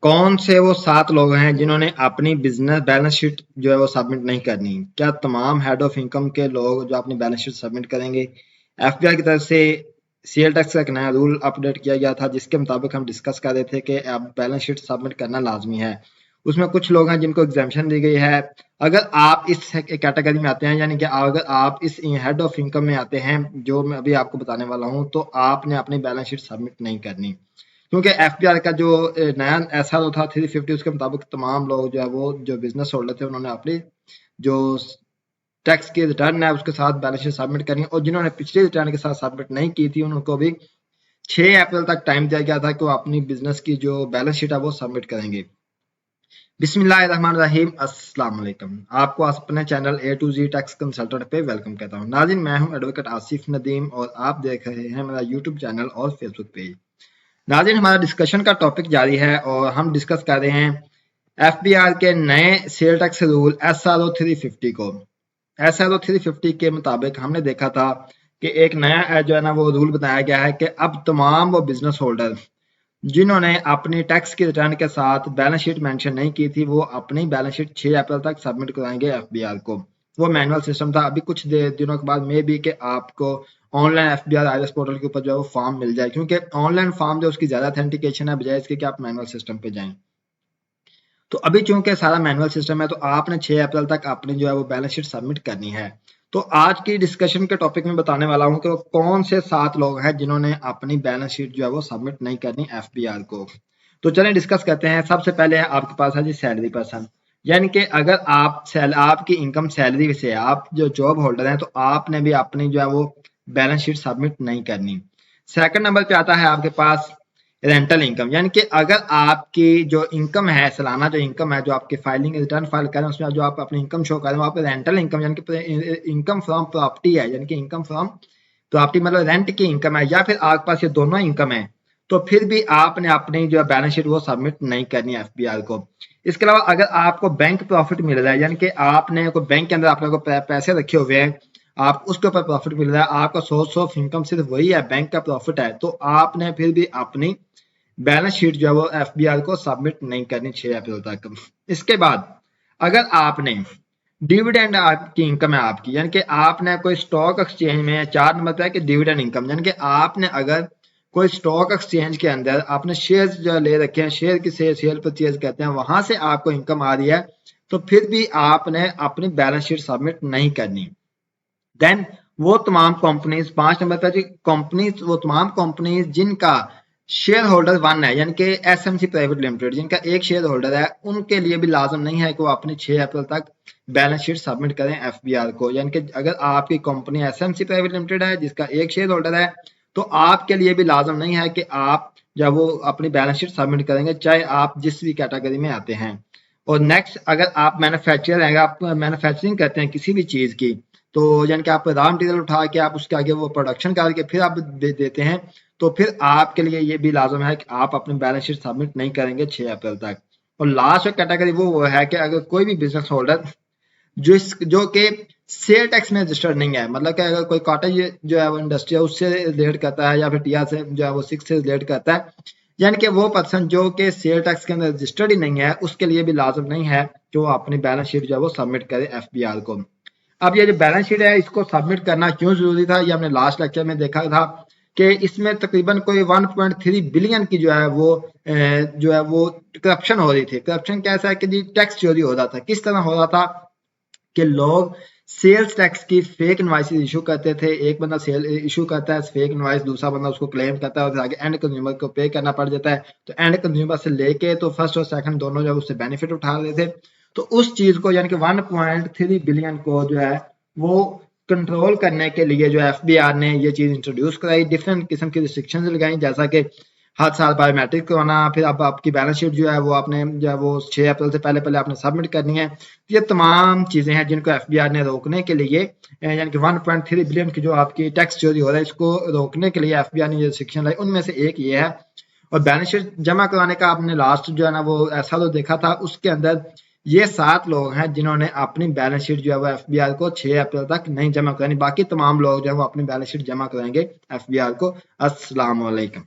कौन से वो 7 लोग हैं जिन्होंने अपनी बिजनेस बैलेंस शीट जो है वो सबमिट नहीं करनी? क्या तमाम हेड ऑफ इनकम के लोग जो अपनी बैलेंस शीट सबमिट करेंगे? एफबीआई की तरफ से सेल टैक्स का एक नया रूल अपडेट किया गया था जिसके मुताबिक हम डिस्कस कर रहे थे कि अब बैलेंस शीट सबमिट करना लाजमी है। उसमें कुछ लोग हैं जिनको एग्जाम्पशन दी गई है। अगर आप इस कैटेगरी में आते हैं यानी कि अगर आप इस हेड ऑफ इनकम में आते हैं जो मैं अभी आपको बताने वाला हूँ, तो आपने अपनी बैलेंस शीट सबमिट नहीं करनी, क्योंकि एफबीआर का जो नया एसआर था 350 उसके मुताबिक तमाम लोग जो है वो जो बिजनेस होल्डर थे उन्होंने अपनी जो टैक्स की रिटर्न है उसके साथ बैलेंस शीट सबमिट करनी, और जिन्होंने पिछली रिटर्न के साथ सबमिट नहीं की थी उनको भी 6 अप्रैल तक टाइम दिया गया था कि वो अपनी बिजनेस की जो बैलेंस शीट है वो सबमिट करेंगे। बिस्मिल्लाहिर्रहमानिर्रहीम, अस्सलाम वालेकुम। आपको अपने channel A to G tax consultant पे वेलकम कहता हूँ। नाज़रीन, मैं हूँ एडवोकेट आसिफ नदीम और आप देख रहे हैं मेरा यूट्यूब चैनल और फेसबुक पेज। नाज़रीन, हमारा डिस्कशन का टॉपिक जारी है और हम डिस्कस कर रहे हैं एफबीआर के नए सेल टैक्स रूल एसआरओ 350 को। एसआरओ 350 के मुताबिक हमने देखा था कि एक नया जो है ना वो रूल बताया गया है कि अब तमाम वो बिजनेस होल्डर जिन्होंने अपनी टैक्स की रिटर्न के साथ बैलेंस शीट मेंशन नहीं की थी वो अपनी बैलेंस शीट 6 अप्रैल तक सबमिट कराएंगे एफबीआर को। वो मैनुअल सिस्टम था, अभी कुछ दिनों के बाद मे बी कि आपको ऑनलाइन एफबीआर आईएस पोर्टल के ऊपर जो है वो फॉर्म मिल जाए, क्योंकि ऑनलाइन फॉर्म जो उसकी ज्यादा ऑथेंटिकेशन है बजाय इसके कि आप मैनुअल सिस्टम पे जाएं। तो अभी चूंकि सारा मैनुअल सिस्टम है तो आपने 6 अप्रैल तक अपनी जो है वो बैलेंस शीट सबमिट करनी है। तो आज की डिस्कशन के टॉपिक में बताने वाला हूं कि वो कौन से 7 लोग हैं जिन्होंने अपनी बैलेंस शीट जो है वो सबमिट नहीं करनी एफबीआर को। तो चलें डिस्कस करते हैं। सबसे पहले आपके पास है जी सैलरी पर्सन, यानी कि अगर आपकी इनकम सैलरी से आप जो जॉब होल्डर हैं तो आपने भी अपनी जो है वो बैलेंस शीट सबमिट नहीं करनी। सेकंड नंबर पे आता है आपके पास रेंटल इनकम, यानी कि अगर आपकी जो इनकम है सालाना जो इनकम है जो आपकी फाइलिंग रिटर्न फाइल करें उसमें जो आप अपनी इनकम शो करें वहाँ पे रेंटल इनकम यानी कि इनकम फ्रॉम प्रॉपर्टी है, यानी कि इनकम फ्रॉम प्रॉपर्टी मतलब रेंट की इनकम है, या फिर आपके पास ये दोनों इनकम है, तो फिर भी आपने अपनी जो बैलेंस शीट वो सबमिट नहीं करनी है एफबीआर को। इसके अलावा अगर आपको बैंक प्रॉफिट मिल रहा है, यानी कि आपने कोई बैंक के अंदर आपने को पैसे रखे हुए हैं, आप उसके ऊपर प्रॉफिट मिल रहा है, आपका सोर्स ऑफ इनकम सिर्फ वही है, बैंक का प्रॉफिट है, तो आपने फिर भी अपनी बैलेंस शीट जो है वो एफबीआर को सबमिट नहीं करनी 6 अप्रैल तक। इसके बाद अगर आपने डिविडेंड आपकी इनकम है आपकी, यानी कि आपने कोई स्टॉक एक्सचेंज में 4 नंबर पे है कि डिविडेंड इनकम, यानी कि आपने अगर कोई स्टॉक एक्सचेंज के अंदर आपने शेयर जो ले रखे हैं, शेयर की सेल परचेज कहते हैं, वहां से आपको इनकम आ रही है, तो फिर भी आपने अपनी बैलेंस शीट सबमिट नहीं करनी। देन वो तमाम कंपनीज 5 नंबर पर कंपनीज वो तमाम कंपनीज जिनका शेयर होल्डर 1 है, यानी कि एसएमसी प्राइवेट लिमिटेड जिनका एक शेयर होल्डर है, उनके लिए भी लाजम नहीं है कि वो अपनी 6 अप्रैल तक बैलेंस शीट सबमिट करें एफबीआर को। यानी कि अगर आपकी कंपनी एसएमसी प्राइवेट लिमिटेड है जिसका एक शेयर होल्डर है, तो आपके लिए भी लाजम नहीं है कि आप जब वो अपनी बैलेंस शीट सबमिट करेंगे चाहे आप जिस भी कैटेगरी में आते हैं। और नेक्स्ट, अगर आप मैन्युफैक्चरर हैं, आप मैन्युफैक्चरिंग करते हैं किसी भी चीज की, तो यानी कि आप रॉ मटेरियल उठा के आप उसके आगे वो प्रोडक्शन करके फिर आप देते हैं, तो फिर आपके लिए ये भी लाजम है कि आप अपनी बैलेंस शीट सबमिट नहीं करेंगे 6 अप्रैल तक। और लास्ट कैटेगरी वो है कि अगर कोई भी बिजनेस होल्डर जो कि सेल टैक्स में रजिस्टर्ड नहीं है, मतलब कि अगर कोई कॉटेज जो है वो इंडस्ट्री है उससे रिलेट करता है या फिर टीआर से जो है वो 6 से रिलेट करता है, यानी कि वो पर्सन जो कि सेल टैक्स के अंदर रजिस्टर्ड ही नहीं है, उसके लिए भी लाजम नहीं है कि वो अपनी बैलेंस शीट जो है वो सबमिट करे एफबीआर को। अब ये जो बैलेंस शीट है इसको सबमिट करना क्यों जरूरी था, ये हमने लास्ट लेक्चर में देखा था कि इसमें तकरीबन कोई 1.3 बिलियन की जो है वो करप्शन हो रही थी। करप्शन कैसा है कि जी टैक्स चोरी हो रहा था। किस तरह हो रहा था कि लोग सेल्स टैक्स की फेक इनवाइसेस इशू करते थे। एक बंदा सेल इशू करता है फेक इनवाइस, दूसरा बंदा उसको क्लेम करता है और आगे एंड कंज्यूमर को पे करना पड़ जाता है। तो एंड कंज्यूमर से लेके तो फर्स्ट और सेकंड दोनों जो उससे बेनिफिट उठा रहे थे। तो उस चीज को यानी कि 1.3 बिलियन को जो है वो कंट्रोल करने के लिए जो एफबीआर ने ये चीज इंट्रोड्यूस कराई, डिफरेंट किस्म की रिस्ट्रिक्शंस लगाई, जैसा कि हर साल बायोमेट्रिक करवाना, फिर अब आपकी बैलेंस शीट जो है वो आपने जो है वो 6 अप्रैल से पहले पहले आपने सबमिट करनी है। ये तमाम चीजें हैं जिनको एफबीआर ने रोकने के लिए, यानी कि 1.3 बिलियन की जो आपकी टैक्स चोरी हो रहा है इसको रोकने के लिए एफबीआर ने ये रिस्ट्रिक्शन लाई, उनमें से एक ये है। और बैलेंस शीट जमा कराने का आपने लास्ट जो है ना वो ऐसा तो देखा था, उसके अंदर ये 7 लोग हैं जिन्होंने अपनी बैलेंस शीट जो है वो एफबीआर को 6 अप्रैल तक नहीं जमा करानी, बाकी तमाम लोग जो है वो अपनी बैलेंस शीट जमा कराएंगे एफबीआर को। अस्सलाम वालेकुम।